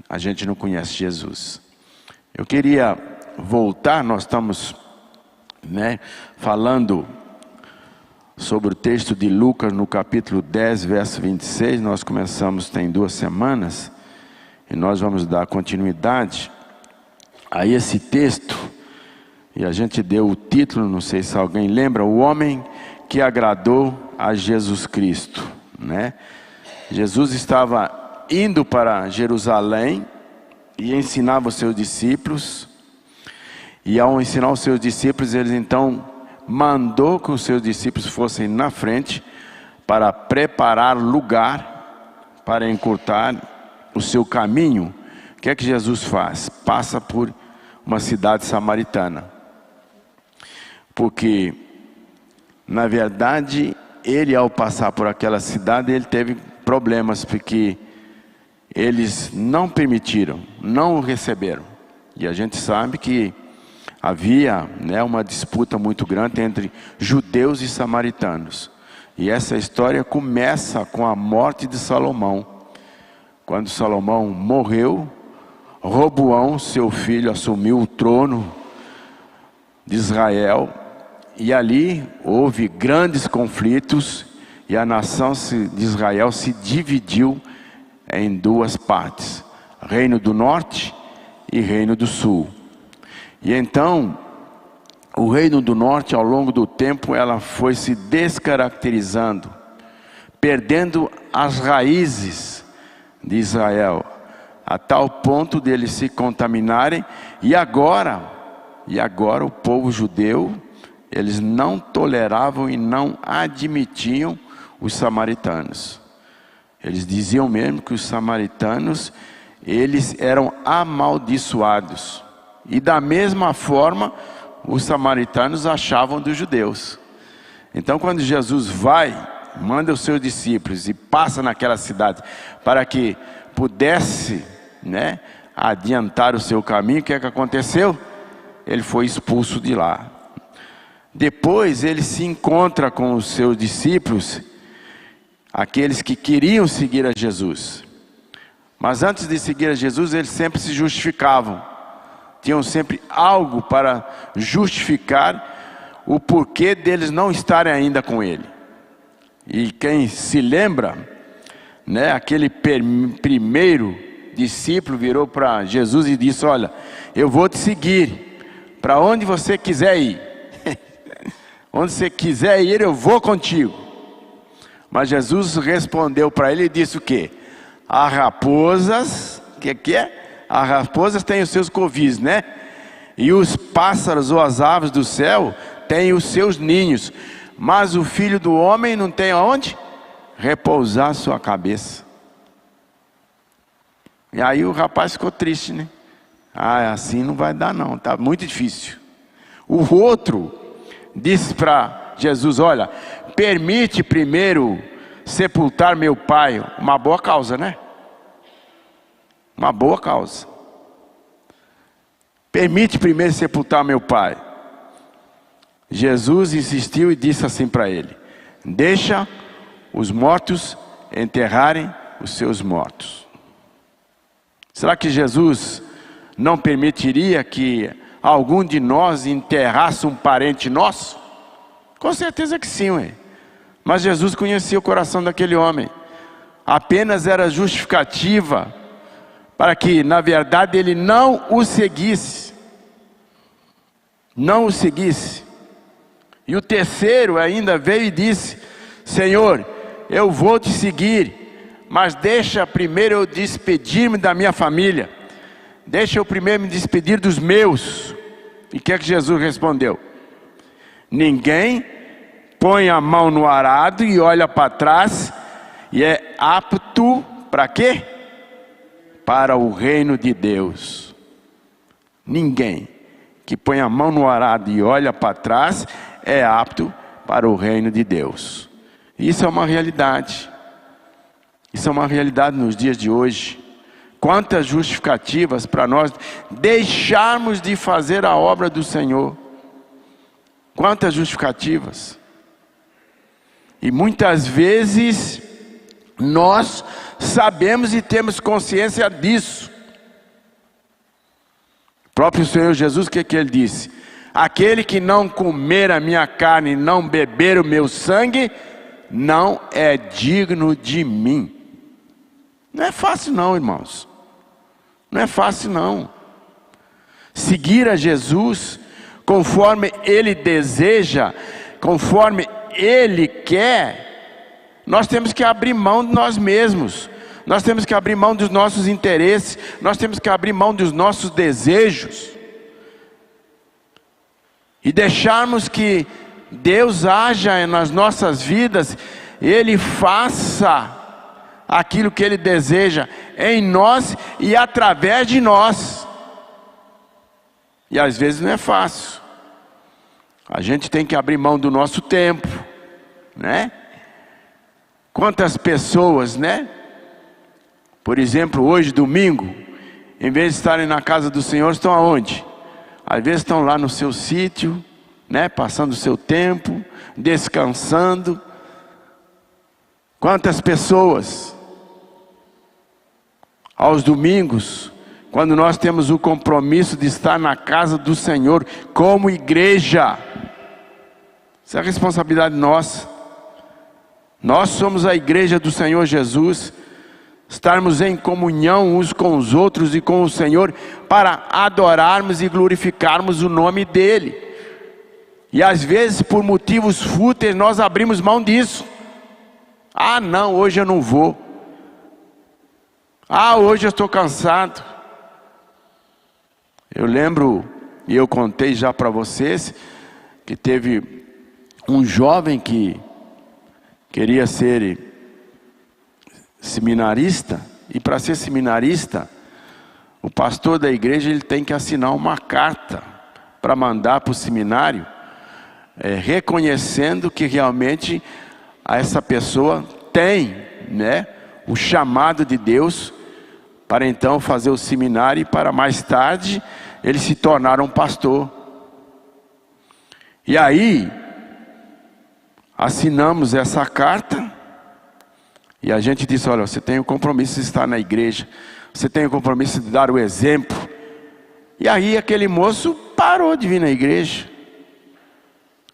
a gente não conhece Jesus. Eu queria voltar, nós estamos falando sobre o texto de Lucas no capítulo 10, verso 26, nós começamos tem 2 semanas, e nós vamos dar continuidade a esse texto, e a gente deu o título, não sei se alguém lembra, o homem que agradou a Jesus Cristo, Jesus estava indo para Jerusalém, e ensinava os seus discípulos, e ao ensinar os seus discípulos, eles então mandou que os seus discípulos fossem na frente, para preparar lugar, para encurtar o seu caminho. O que é que Jesus faz? Passa por uma cidade samaritana, porque na verdade, ele ao passar por aquela cidade, ele teve problemas, porque eles não permitiram, não o receberam. E a gente sabe que havia uma disputa muito grande entre judeus e samaritanos. E essa história começa com a morte de Salomão. Quando Salomão morreu, Roboão, seu filho, assumiu o trono de Israel. E ali houve grandes conflitos, e a nação de Israel se dividiu em 2 partes, Reino do Norte e Reino do Sul. E então, o Reino do Norte, ao longo do tempo, ela foi se descaracterizando, perdendo as raízes de Israel, a tal ponto de eles se contaminarem, e agora o povo judeu, eles não toleravam e não admitiam os samaritanos. Eles diziam mesmo que os samaritanos, eles eram amaldiçoados. E da mesma forma, os samaritanos achavam dos judeus. Então quando Jesus manda os seus discípulos e passa naquela cidade, para que pudesse adiantar o seu caminho, o que é que aconteceu? Ele foi expulso de lá. Depois ele se encontra com os seus discípulos, aqueles que queriam seguir a Jesus. Mas antes de seguir a Jesus, eles sempre se justificavam. Tinham sempre algo para justificar o porquê deles não estarem ainda com Ele. E quem se lembra, aquele primeiro discípulo virou para Jesus e disse: olha, eu vou te seguir para onde você quiser ir. Onde você quiser ir, eu vou contigo. Mas Jesus respondeu para ele e disse o quê? As raposas, o que é? As raposas têm os seus covis, E os pássaros ou as aves do céu têm os seus ninhos. Mas o Filho do Homem não tem aonde? Repousar sua cabeça. E aí o rapaz ficou triste, assim não vai dar não, tá muito difícil. O outro disse para Jesus: olha, permite primeiro sepultar meu pai. Uma boa causa, Uma boa causa. Permite primeiro sepultar meu pai. Jesus insistiu e disse assim para ele: deixa os mortos enterrarem os seus mortos. Será que Jesus não permitiria que algum de nós enterrasse um parente nosso? Com certeza que sim, Mas Jesus conhecia o coração daquele homem. Apenas era justificativa para que, na verdade, ele não o seguisse. Não o seguisse. E o terceiro ainda veio e disse: Senhor, eu vou te seguir, mas deixa primeiro eu despedir-me da minha família. Deixa eu primeiro me despedir dos meus. E o que é que Jesus respondeu? Ninguém põe a mão no arado e olha para trás e é apto para quê? Para o reino de Deus. Ninguém que põe a mão no arado e olha para trás é apto para o reino de Deus. Isso é uma realidade. Isso é uma realidade nos dias de hoje. Quantas justificativas para nós deixarmos de fazer a obra do Senhor. Quantas justificativas. E muitas vezes nós sabemos e temos consciência disso. próprio Senhor Jesus, o que ele disse? Aquele que não comer a minha carne e não beber o meu sangue, não é digno de mim. Não é fácil não, irmãos. Não é fácil não. Seguir a Jesus conforme Ele deseja, conforme Ele quer, nós temos que abrir mão de nós mesmos. Nós temos que abrir mão dos nossos interesses. Nós temos que abrir mão dos nossos desejos. E deixarmos que Deus haja nas nossas vidas. Ele faça aquilo que Ele deseja em nós e através de nós. E às vezes não é fácil. A gente tem que abrir mão do nosso tempo, né? Quantas pessoas, né? Por exemplo, hoje, domingo, em vez de estarem na casa do Senhor, estão aonde? Às vezes estão lá no seu sítio, né? Passando o seu tempo, descansando. Quantas pessoas, aos domingos, quando nós temos o compromisso de estar na casa do Senhor, como igreja, isso é responsabilidade nossa. Nós somos a igreja do Senhor Jesus. Estarmos em comunhão uns com os outros e com o Senhor, para adorarmos e glorificarmos o nome dEle. E às vezes, por motivos fúteis, nós abrimos mão disso. Ah não, hoje eu não vou. Ah, hoje eu estou cansado. Eu lembro, e eu contei já para vocês, que teve um jovem que queria ser seminarista, e para ser seminarista, o pastor da igreja ele tem que assinar uma carta para mandar para o seminário, reconhecendo que realmente essa pessoa tem, né, o chamado de Deus para então fazer o seminário e para mais tarde ele se tornar um pastor. E aí assinamos essa carta. E a gente disse, olha, você tem o compromisso de estar na igreja. Você tem o compromisso de dar o exemplo. E aí aquele moço parou de vir na igreja.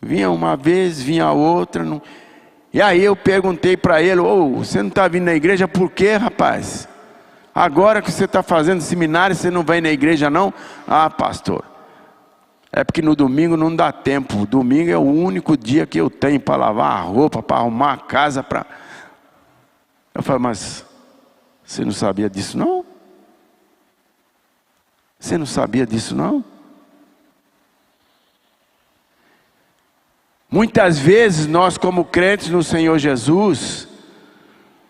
Vinha uma vez, vinha outra. Não... E aí eu perguntei para ele, você não está vindo na igreja por quê, rapaz? Agora que você está fazendo seminário, você não vem na igreja não? Ah, pastor, é porque no domingo não dá tempo. Domingo é o único dia que eu tenho para lavar a roupa, para arrumar a casa, para... Eu falei, mas você não sabia disso não? Você não sabia disso não? Muitas vezes nós, como crentes no Senhor Jesus,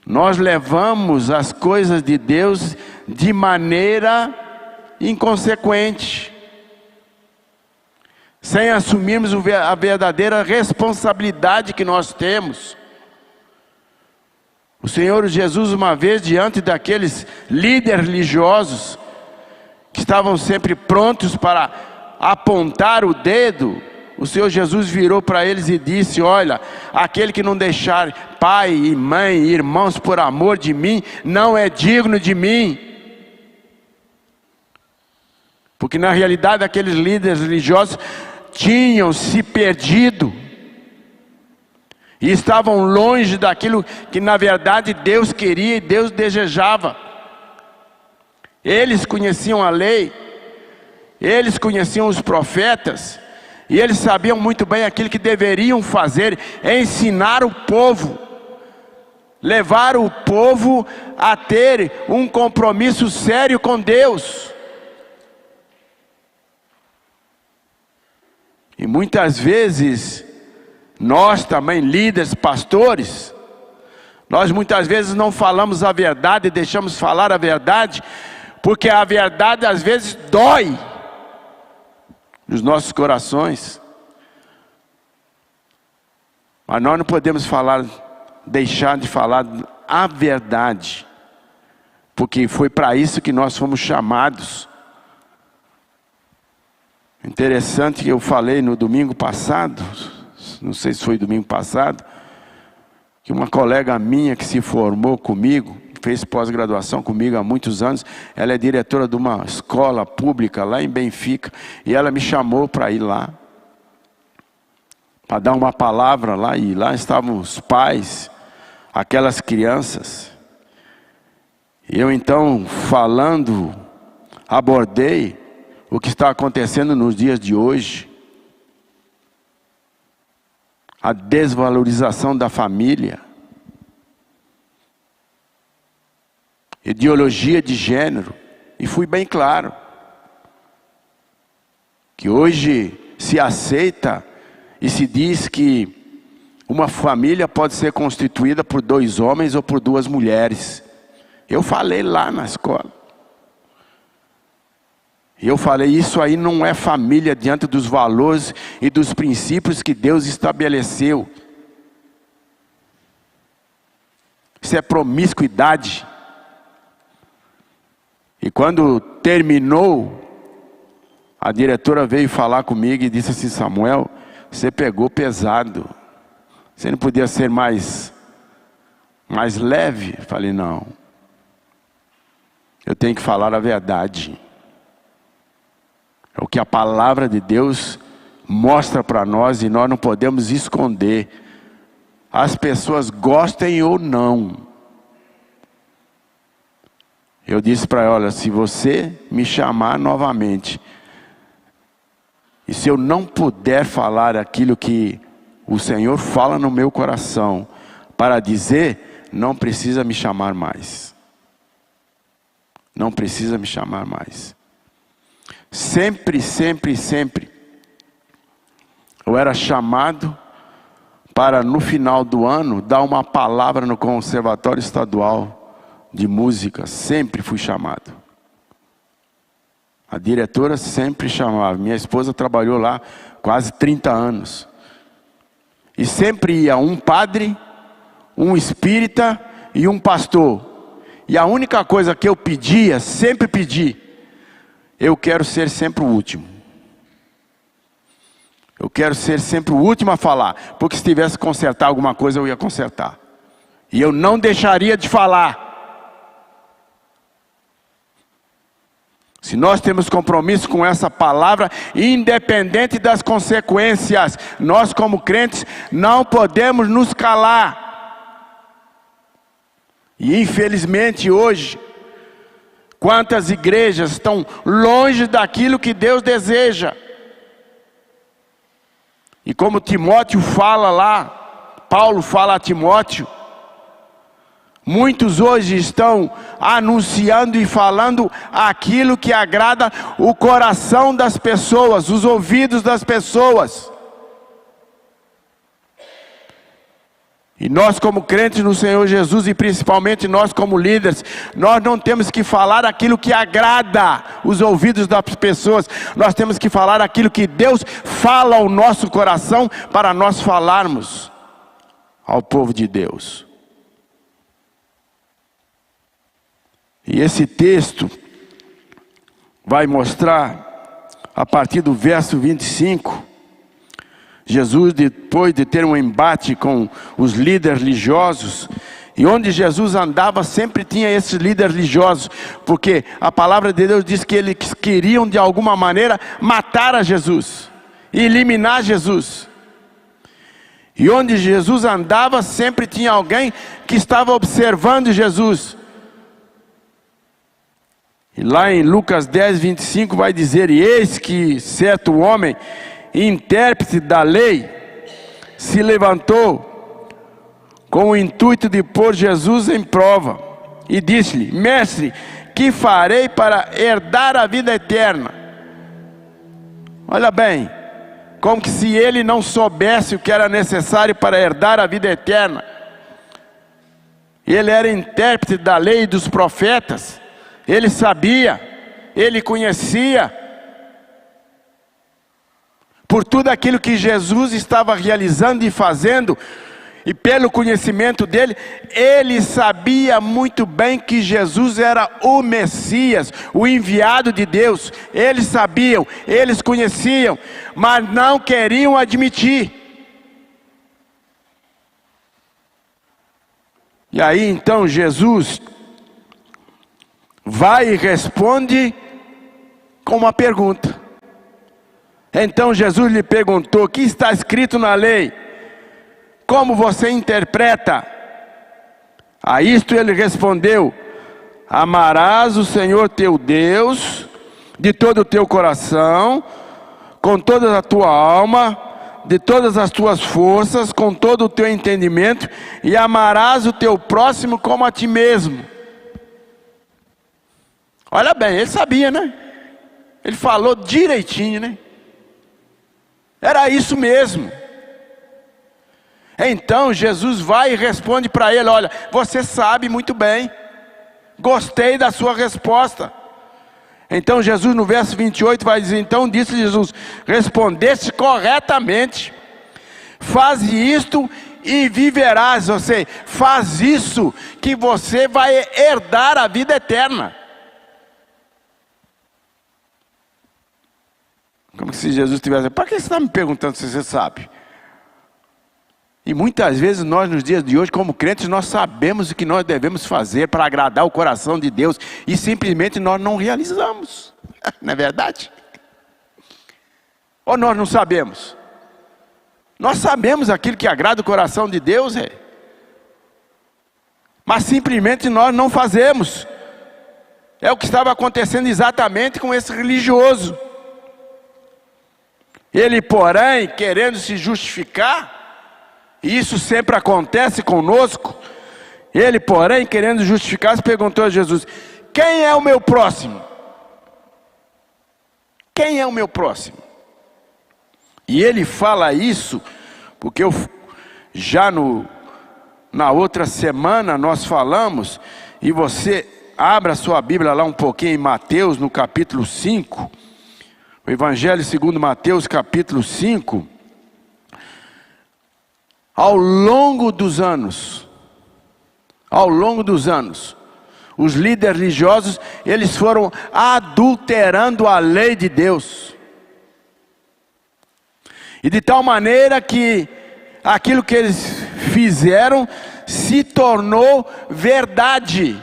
nós levamos as coisas de Deus de maneira inconsequente, sem assumirmos a verdadeira responsabilidade que nós temos. O Senhor Jesus, uma vez, diante daqueles líderes religiosos, que estavam sempre prontos para apontar o dedo, o Senhor Jesus virou para eles e disse, olha, aquele que não deixar pai e mãe e irmãos por amor de mim, não é digno de mim. Porque na realidade aqueles líderes religiosos tinham se perdido. E estavam longe daquilo que na verdade Deus queria e Deus desejava. Eles conheciam a lei, eles conheciam os profetas, e eles sabiam muito bem aquilo que deveriam fazer, ensinar o povo, levar o povo a ter um compromisso sério com Deus. E muitas vezes, nós também, líderes, pastores, nós muitas vezes não falamos a verdade, deixamos falar a verdade, porque a verdade às vezes dói nos nossos corações. Mas nós não podemos deixar de falar a verdade, porque foi para isso que nós fomos chamados. Interessante que eu falei no domingo passado, não sei se foi domingo passado, que uma colega minha que se formou comigo, fez pós-graduação comigo há muitos anos. Ela é diretora de uma escola pública lá em Benfica. E ela me chamou para ir lá, para dar uma palavra lá. E lá estavam os pais, aquelas crianças. E eu então, falando, abordei o que está acontecendo nos dias de hoje. A desvalorização da família. Ideologia de gênero. E fui bem claro. Que hoje se aceita e se diz que uma família pode ser constituída por 2 homens ou por 2 mulheres. Eu falei lá na escola. E eu falei, isso aí não é família diante dos valores e dos princípios que Deus estabeleceu. Isso é promiscuidade. E quando terminou, a diretora veio falar comigo e disse assim, Samuel, você pegou pesado. Você não podia ser mais leve? Eu falei, não. Eu tenho que falar a verdade. É o que a palavra de Deus mostra para nós e nós não podemos esconder. As pessoas gostem ou não. Eu disse para ela, olha, se você me chamar novamente, e se eu não puder falar aquilo que o Senhor fala no meu coração, para dizer, não precisa me chamar mais. Não precisa me chamar mais. Sempre, sempre, sempre, eu era chamado para no final do ano dar uma palavra no Conservatório Estadual de Música. Sempre fui chamado. A diretora sempre chamava. Minha esposa trabalhou lá quase 30 anos. E sempre ia um padre, um espírita e um pastor. E a única coisa que eu pedia, sempre pedi, eu quero ser sempre o último. Eu quero ser sempre o último a falar. Porque se tivesse que consertar alguma coisa, eu ia consertar. E eu não deixaria de falar. Se nós temos compromisso com essa palavra, independente das consequências, nós como crentes não podemos nos calar. E infelizmente hoje, quantas igrejas estão longe daquilo que Deus deseja. E como Timóteo fala lá, Paulo fala a Timóteo, muitos hoje estão anunciando e falando aquilo que agrada o coração das pessoas, os ouvidos das pessoas. E nós como crentes no Senhor Jesus, e principalmente nós como líderes, nós não temos que falar aquilo que agrada os ouvidos das pessoas. Nós temos que falar aquilo que Deus fala ao nosso coração, para nós falarmos ao povo de Deus. E esse texto vai mostrar, a partir do verso 25, Jesus, depois de ter um embate com os líderes religiosos, e onde Jesus andava sempre tinha esses líderes religiosos, porque a palavra de Deus diz que eles queriam de alguma maneira matar a Jesus, eliminar Jesus. E onde Jesus andava sempre tinha alguém que estava observando Jesus. E lá em Lucas 10, 25 vai dizer, e eis que certo homem, intérprete da lei, se levantou com o intuito de pôr Jesus em prova, e disse-lhe, mestre, que farei para herdar a vida eterna? Olha bem, como que se ele não soubesse o que era necessário para herdar a vida eterna. Ele era intérprete da lei e dos profetas, ele sabia, ele conhecia, por tudo aquilo que Jesus estava realizando e fazendo, e pelo conhecimento dele, ele sabia muito bem que Jesus era o Messias, o enviado de Deus. Eles sabiam, eles conheciam, mas não queriam admitir. E aí então Jesus vai e responde com uma pergunta. Então Jesus lhe perguntou: o que está escrito na lei? Como você interpreta? A isto ele respondeu: amarás o Senhor teu Deus de todo o teu coração, com toda a tua alma, de todas as tuas forças, com todo o teu entendimento, e amarás o teu próximo como a ti mesmo. Olha bem, ele sabia, né? Ele falou direitinho, né? Era isso mesmo. Então Jesus vai e responde para ele: olha, você sabe muito bem, gostei da sua resposta. Então Jesus no verso 28 vai dizer: então disse Jesus, respondeste corretamente, faz isto e viverás. Ou seja, faz isso que você vai herdar a vida eterna. Como se Jesus tivesse: para que você está me perguntando se você sabe? E muitas vezes nós, nos dias de hoje, como crentes, nós sabemos o que nós devemos fazer para agradar o coração de Deus, e simplesmente nós não realizamos. Não é verdade? Ou nós não sabemos? Nós sabemos aquilo que agrada o coração de Deus, mas simplesmente nós não fazemos. É o que estava acontecendo exatamente com esse religioso. Ele, porém, querendo se justificar, e isso sempre acontece conosco, ele, porém, querendo justificar-se, perguntou a Jesus: quem é o meu próximo? Quem é o meu próximo? E ele fala isso porque na outra semana nós falamos, e você abra sua Bíblia lá um pouquinho em Mateus, no capítulo 5, o Evangelho segundo Mateus, capítulo 5. Ao longo dos anos, os líderes religiosos, eles foram adulterando a lei de Deus. E de tal maneira que aquilo que eles fizeram se tornou verdade.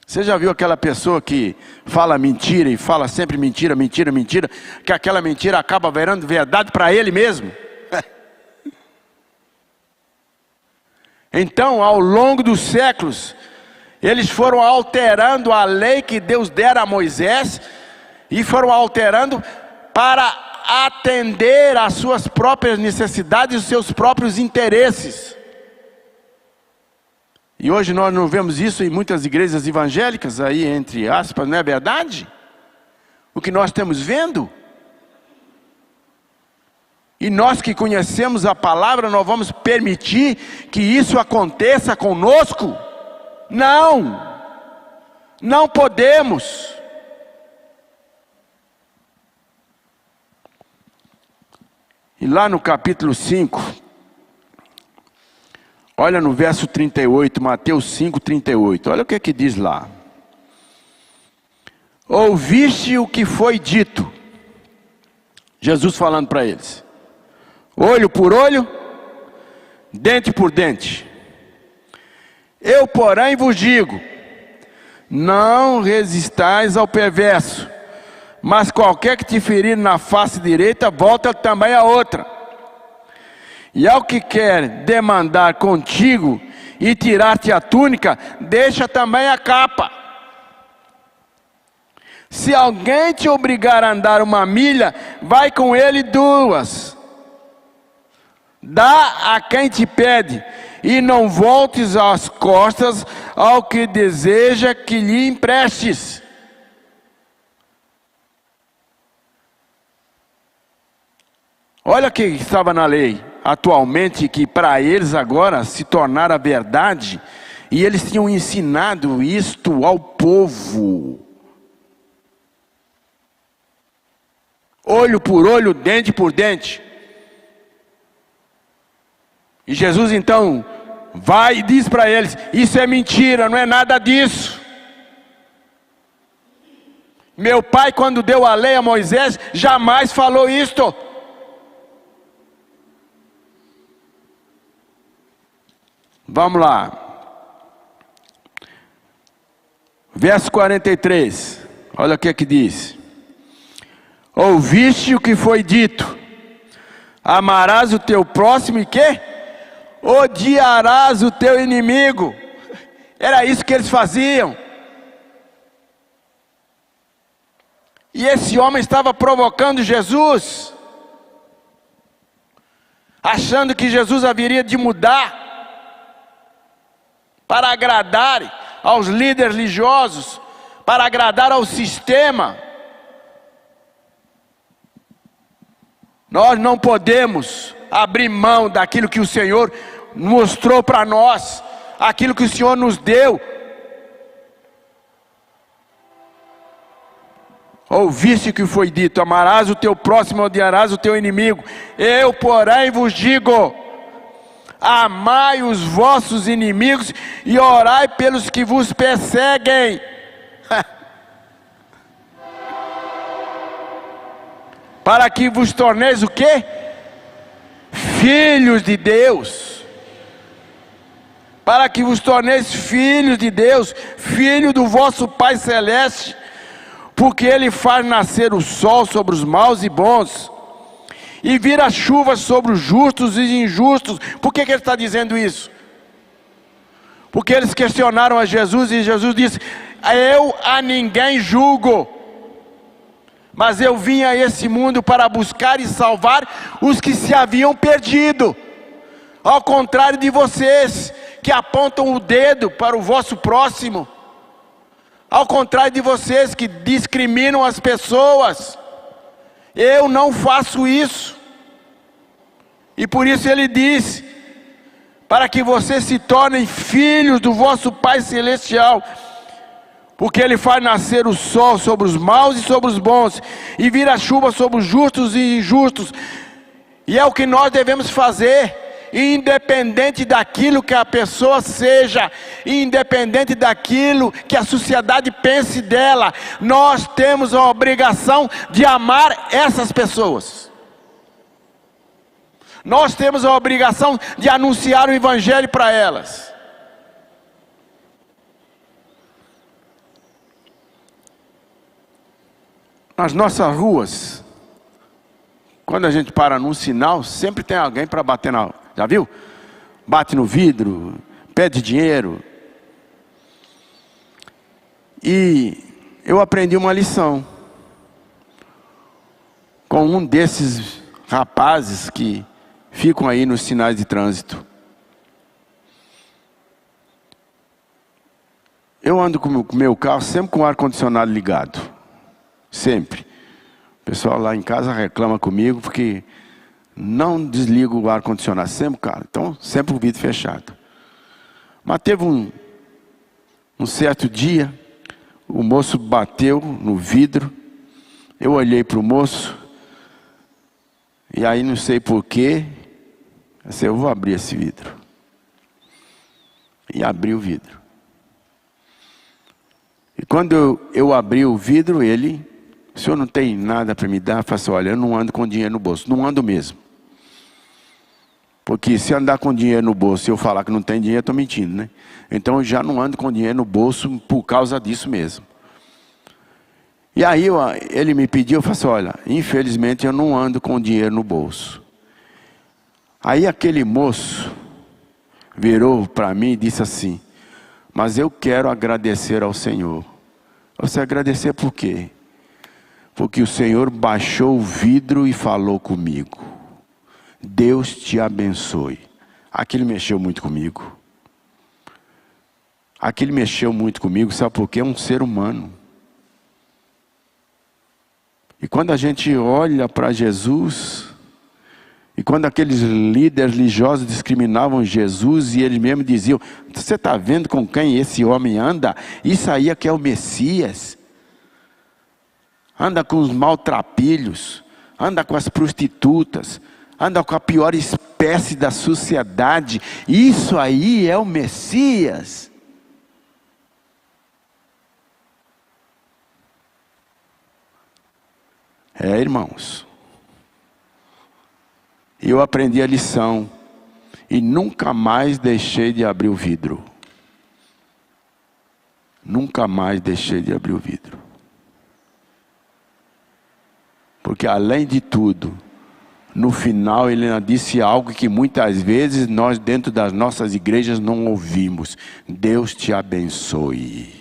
Você já viu aquela pessoa que fala mentira e fala sempre mentira, mentira, mentira, que aquela mentira acaba virando verdade para ele mesmo? Então, ao longo dos séculos, eles foram alterando a lei que Deus dera a Moisés, e foram alterando para atender às suas próprias necessidades e os seus próprios interesses. E hoje nós não vemos isso em muitas igrejas evangélicas, aí entre aspas, não é verdade? O que nós estamos vendo? E nós que conhecemos a palavra, nós vamos permitir que isso aconteça conosco? Não! Não podemos! E lá no capítulo 5, olha no verso 38, Mateus 5, 38, olha o que diz lá. Ouviste o que foi dito, Jesus falando para eles: olho por olho, dente por dente. Eu, porém, vos digo: não resistais ao perverso, mas qualquer que te ferir na face direita, volta também a outra. E ao que quer demandar contigo e tirar-te a túnica, deixa também a capa. Se alguém te obrigar a andar 1 milha, vai com ele 2. Dá a quem te pede, e não voltes as costas ao que deseja que lhe emprestes. Olha o que estava na lei atualmente, que para eles agora se tornara verdade, e eles tinham ensinado isto ao povo. Olho por olho, dente por dente. E Jesus então vai e diz para eles: isso é mentira, não é nada disso. Meu pai, quando deu a lei a Moisés, jamais falou isto. Vamos lá. Verso 43. Olha o que é que diz. Ouviste o que foi dito: amarás o teu próximo e quê? Odiarás o teu inimigo. Era isso que eles faziam. E esse homem estava provocando Jesus, achando que Jesus haveria de mudar para agradar aos líderes religiosos, para agradar ao sistema. Nós não podemos abrir mão daquilo que o Senhor mostrou para nós, aquilo que o Senhor nos deu. Ouviste o que foi dito: amarás o teu próximo, odiarás o teu inimigo. Eu, porém, vos digo: amai os vossos inimigos e orai pelos que vos perseguem. Para que vos torneis o quê? Filhos de Deus. Para que vos torneis filhos de Deus, filho do vosso Pai Celeste. Porque Ele faz nascer o sol sobre os maus e bons, e vira chuva sobre os justos e injustos. Por que Ele está dizendo isso? Porque eles questionaram a Jesus, e Jesus disse: eu a ninguém julgo, mas eu vim a esse mundo para buscar e salvar os que se haviam perdido. Ao contrário de vocês, que apontam o dedo para o vosso próximo. Ao contrário de vocês que discriminam as pessoas, eu não faço isso. E por isso Ele diz: para que vocês se tornem filhos do vosso Pai Celestial. Porque Ele faz nascer o sol sobre os maus e sobre os bons, e vira chuva sobre os justos e injustos. E é o que nós devemos fazer, independente daquilo que a pessoa seja, independente daquilo que a sociedade pense dela. Nós temos a obrigação de amar essas pessoas. Nós temos a obrigação de anunciar o Evangelho para elas. Nas nossas ruas, quando a gente para num sinal, sempre tem alguém para bater na... Já viu? Bate no vidro, pede dinheiro. E eu aprendi uma lição com um desses rapazes que ficam aí nos sinais de trânsito. Eu ando com o meu carro sempre com o ar-condicionado ligado. Sempre. O pessoal lá em casa reclama comigo porque não desligo o ar-condicionado sempre, cara. Então, sempre o vidro fechado. Mas teve um certo dia, o moço bateu no vidro. Eu olhei para o moço. E aí, não sei porquê, eu vou abrir esse vidro. E abri o vidro. E quando eu abri o vidro, ele... O senhor não tem nada para me dar? Eu falei assim: olha, eu não ando com dinheiro no bolso. Não ando mesmo. Porque se andar com dinheiro no bolso e eu falar que não tem dinheiro, eu estou mentindo, né? Então eu já não ando com dinheiro no bolso por causa disso mesmo. E aí ele me pediu, eu falei assim: olha, infelizmente eu não ando com dinheiro no bolso. Aí aquele moço virou para mim e disse assim: mas eu quero agradecer ao Senhor. Você agradecer por quê? Porque o Senhor baixou o vidro e falou comigo. Deus te abençoe. Aquilo mexeu muito comigo. Aquilo mexeu muito comigo, sabe por quê? É um ser humano. E quando a gente olha para Jesus, e quando aqueles líderes religiosos discriminavam Jesus, e eles mesmos diziam: você está vendo com quem esse homem anda? Isso aí é que é o Messias. Anda com os maltrapilhos, anda com as prostitutas, anda com a pior espécie da sociedade. Isso aí é o Messias. É, irmãos. Eu aprendi a lição e nunca mais deixei de abrir o vidro. nunca mais deixei de abrir o vidro. Porque além de tudo, no final ele ainda disse algo que muitas vezes nós dentro das nossas igrejas não ouvimos: Deus te abençoe.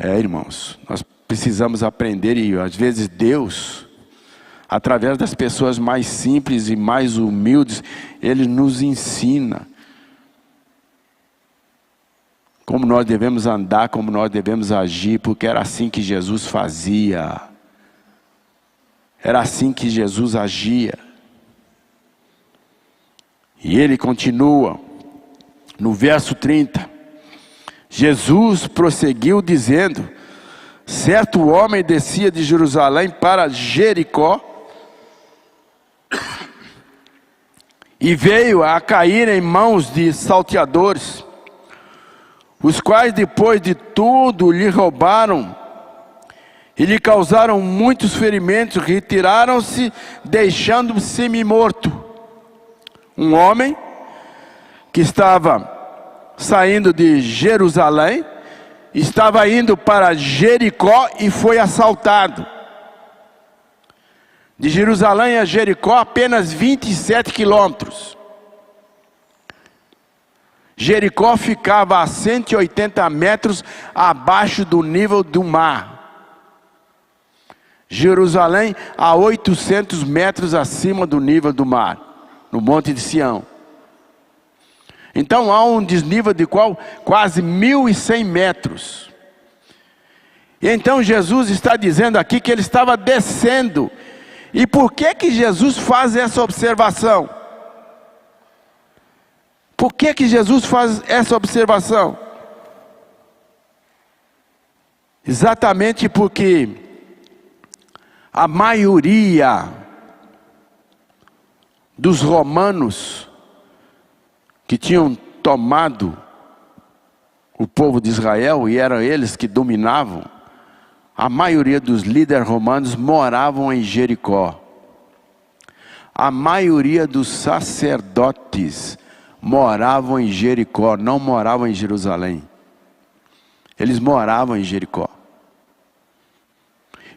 Irmãos, nós precisamos aprender, e às vezes Deus, através das pessoas mais simples e mais humildes, Ele nos ensina como nós devemos andar, como nós devemos agir, porque era assim que Jesus fazia. Era assim que Jesus agia. E Ele continua, no verso 30. Jesus prosseguiu dizendo: certo homem descia de Jerusalém para Jericó, e veio a cair em mãos de salteadores, os quais depois de tudo lhe roubaram e lhe causaram muitos ferimentos, retiraram-se, deixando-o semi-morto. Um homem que estava saindo de Jerusalém, estava indo para Jericó e foi assaltado. De Jerusalém a Jericó, apenas 27 quilômetros. Jericó ficava a 180 metros abaixo do nível do mar. Jerusalém a 800 metros acima do nível do mar, no Monte de Sião. Então há um desnível de quase 1.100 metros. E então Jesus está dizendo aqui que ele estava descendo. E por que Jesus faz essa observação? Por que Jesus faz essa observação? Exatamente porque a maioria dos romanos que tinham tomado o povo de Israel, e eram eles que dominavam, a maioria dos líderes romanos moravam em Jericó. A maioria dos sacerdotes moravam em Jericó, não moravam em Jerusalém. Eles moravam em Jericó.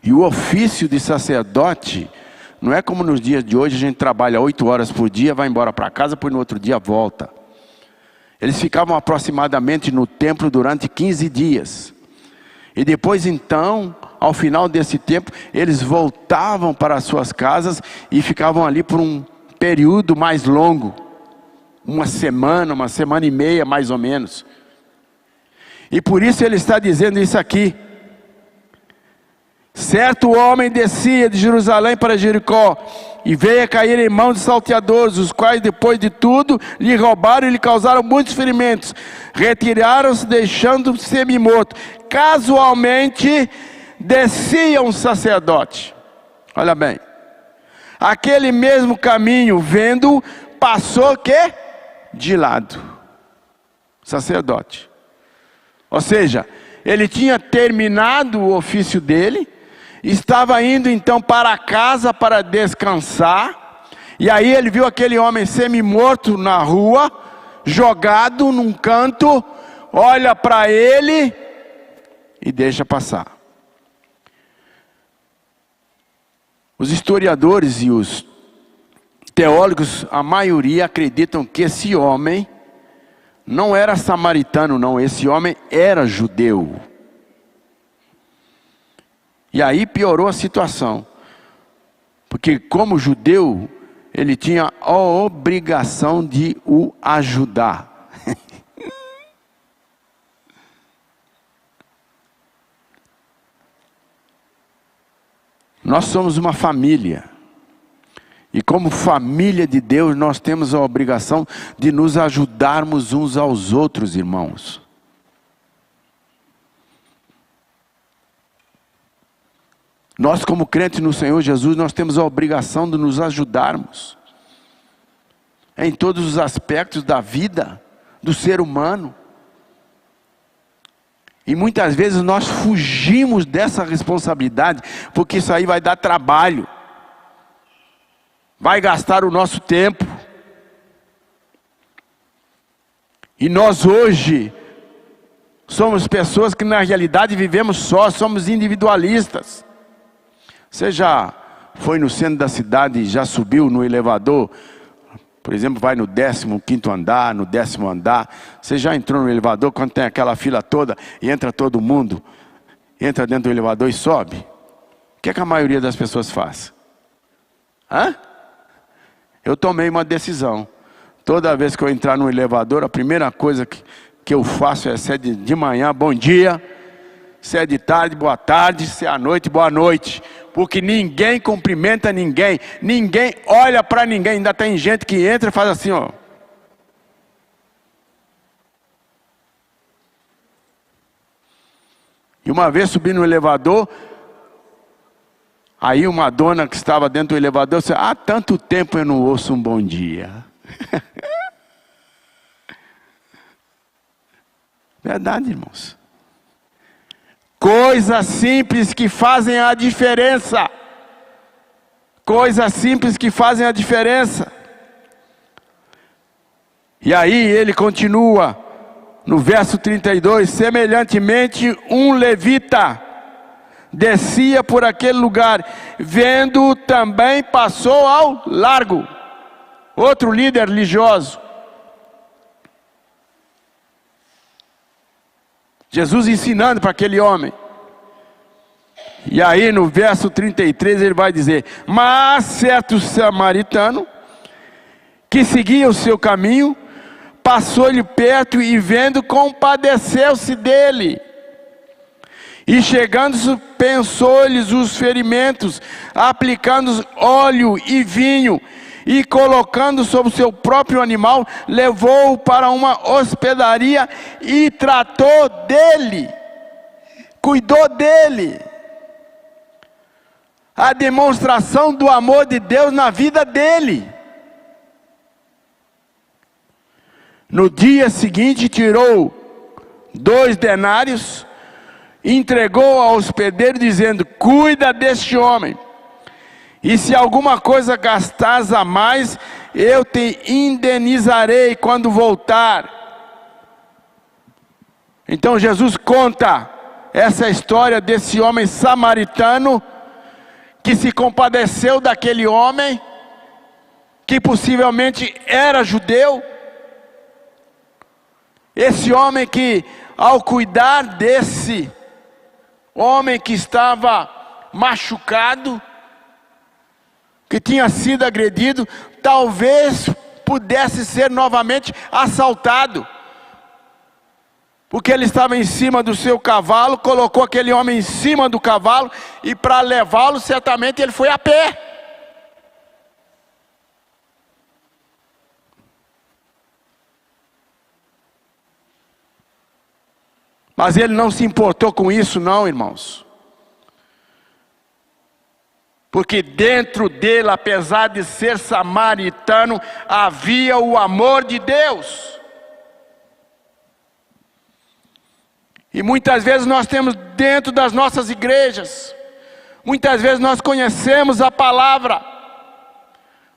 E o ofício de sacerdote não é como nos dias de hoje, a gente trabalha 8 horas por dia, vai embora para casa, depois no outro dia volta. Eles ficavam aproximadamente no templo durante 15 dias. E depois então, ao final desse tempo, eles voltavam para as suas casas e ficavam ali por um período mais longo. Uma semana e meia mais ou menos. E por isso ele está dizendo isso aqui. Certo homem descia de Jerusalém para Jericó, e veio a cair em mãos de salteadores, os quais depois de tudo lhe roubaram e lhe causaram muitos ferimentos. Retiraram-se, deixando-o semi-morto. Casualmente descia um sacerdote. Olha bem. Aquele mesmo caminho, vendo, passou que? De lado. Sacerdote. Ou seja, ele tinha terminado o ofício dele, estava indo então para casa para descansar, e aí ele viu aquele homem semi-morto na rua, jogado num canto, olha para ele e deixa passar. Os historiadores e os teólogos, a maioria acreditam que esse homem não era samaritano, não, esse homem era judeu. E aí piorou a situação, porque como judeu, ele tinha a obrigação de o ajudar. Nós somos uma família, e como família de Deus, nós temos a obrigação de nos ajudarmos uns aos outros, irmãos. Nós como crentes no Senhor Jesus, nós temos a obrigação de nos ajudarmos em todos os aspectos da vida do ser humano. E muitas vezes nós fugimos dessa responsabilidade, porque isso aí vai dar trabalho. vai gastar o nosso tempo. E nós hoje somos pessoas que na realidade vivemos só, somos individualistas. Você já foi no centro da cidade e já subiu no elevador? Por exemplo, vai no 15º andar, no 10º andar. Você já entrou no elevador quando tem aquela fila toda e entra todo mundo? Entra dentro do elevador e sobe? O que é que a maioria das pessoas faz? Eu tomei uma decisão. Toda vez que eu entrar no elevador, a primeira coisa que eu faço é se é de manhã, bom dia. Se é de tarde, boa tarde. Se é à noite, boa noite. Porque ninguém cumprimenta ninguém. Ninguém olha para ninguém. Ainda tem gente que entra e faz assim, ó. E uma vez subi no elevador, aí uma dona que estava dentro do elevador disse: há tanto tempo eu não ouço um bom dia. Verdade, irmãos. Coisas simples que fazem a diferença. Coisas simples que fazem a diferença. E aí ele continua no verso 32: semelhantemente um levita descia por aquele lugar, vendo também passou ao largo. Outro líder religioso. Jesus ensinando para aquele homem. E aí no verso 33 ele vai dizer: mas certo samaritano, que seguia o seu caminho, passou-lhe perto e vendo, compadeceu-se dele. E chegando-se, pensou-lhes os ferimentos, aplicando óleo e vinho, e colocando sobre o seu próprio animal, levou-o para uma hospedaria e tratou dele, cuidou dele. A demonstração do amor de Deus na vida dele. No dia seguinte tirou 2 denários, entregou ao hospedeiro dizendo: cuida deste homem. E se alguma coisa gastares a mais, eu te indenizarei quando voltar. Então Jesus conta essa história desse homem samaritano, que se compadeceu daquele homem, que possivelmente era judeu. Esse homem que, ao cuidar desse homem que estava machucado, que tinha sido agredido, talvez pudesse ser novamente assaltado. Porque ele estava em cima do seu cavalo, colocou aquele homem em cima do cavalo, e para levá-lo, certamente ele foi a pé. Mas ele não se importou com isso não, irmãos. Porque dentro dele, apesar de ser samaritano, havia o amor de Deus. E muitas vezes nós temos dentro das nossas igrejas, muitas vezes nós conhecemos a palavra,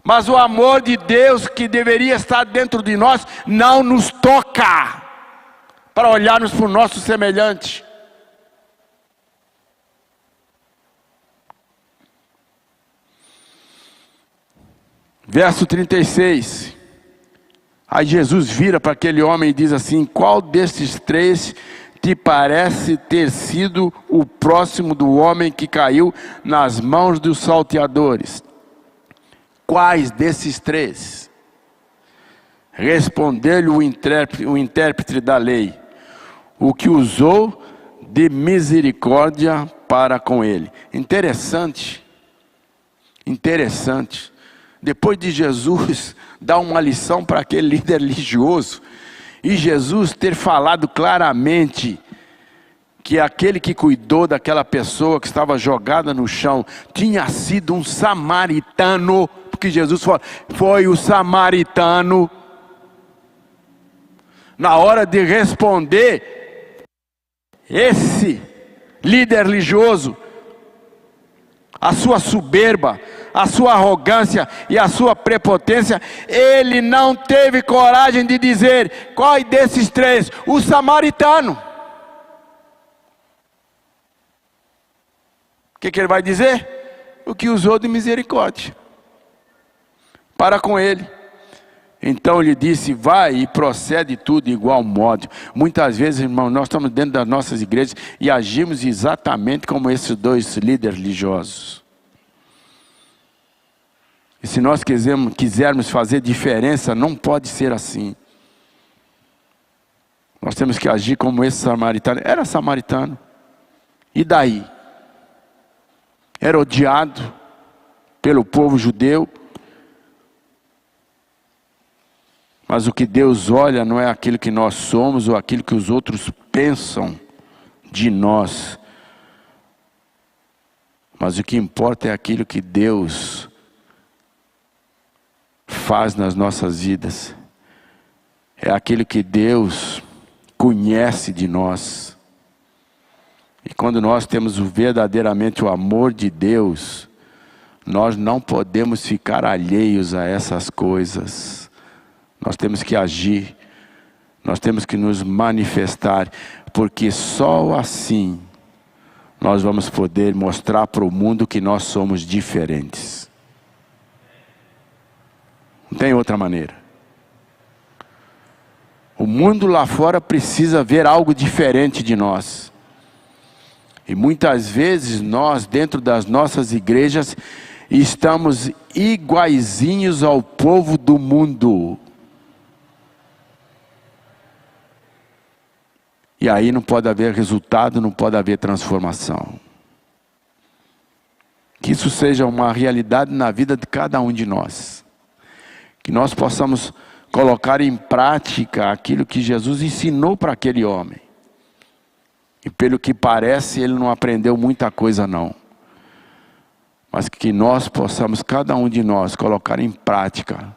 mas o amor de Deus que deveria estar dentro de nós, não nos toca, para olharmos para o nosso semelhante. Verso 36. Aí Jesus vira para aquele homem e diz assim: qual destes 3 te parece ter sido o próximo do homem que caiu nas mãos dos salteadores? Quais desses 3? Respondeu-lhe o intérprete da lei: o que usou de misericórdia para com ele. Interessante. Depois de Jesus dar uma lição para aquele líder religioso, e Jesus ter falado claramente que aquele que cuidou daquela pessoa que estava jogada no chão tinha sido um samaritano, porque Jesus foi o samaritano. Na hora de responder, esse líder religioso, a sua soberba, a sua arrogância e a sua prepotência, ele não teve coragem de dizer: qual desses três? O samaritano. O que ele vai dizer? O que usou de misericórdia para com ele. Então ele disse: vai e procede tudo de igual modo. Muitas vezes, irmão, nós estamos dentro das nossas igrejas e agimos exatamente como esses dois líderes religiosos. E se nós quisermos fazer diferença, não pode ser assim. Nós temos que agir como esse samaritano. Era samaritano. E daí? Era odiado pelo povo judeu. Mas o que Deus olha não é aquilo que nós somos ou aquilo que os outros pensam de nós. Mas o que importa é aquilo que Deus faz nas nossas vidas. É aquilo que Deus conhece de nós. E quando nós temos verdadeiramente o amor de Deus, nós não podemos ficar alheios a essas coisas. Nós temos que agir, nós temos que nos manifestar, porque só assim nós vamos poder mostrar para o mundo que nós somos diferentes. Não tem outra maneira. O mundo lá fora precisa ver algo diferente de nós. E muitas vezes nós, dentro das nossas igrejas, estamos iguaizinhos ao povo do mundo. E aí não pode haver resultado, não pode haver transformação. Que isso seja uma realidade na vida de cada um de nós. Que nós possamos colocar em prática aquilo que Jesus ensinou para aquele homem. E pelo que parece, ele não aprendeu muita coisa não. Mas que nós possamos, cada um de nós, colocar em prática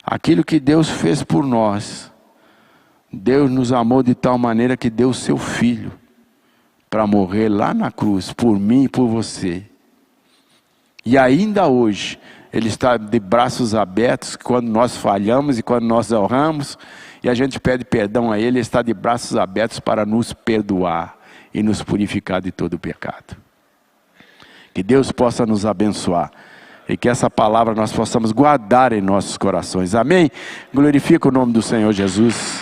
aquilo que Deus fez por nós. Deus nos amou de tal maneira que deu o seu Filho para morrer lá na cruz, por mim e por você. E ainda hoje, Ele está de braços abertos quando nós falhamos e quando nós erramos, e a gente pede perdão a Ele, Ele está de braços abertos para nos perdoar e nos purificar de todo o pecado. Que Deus possa nos abençoar. E que essa palavra nós possamos guardar em nossos corações. Amém? Glorifica o nome do Senhor Jesus.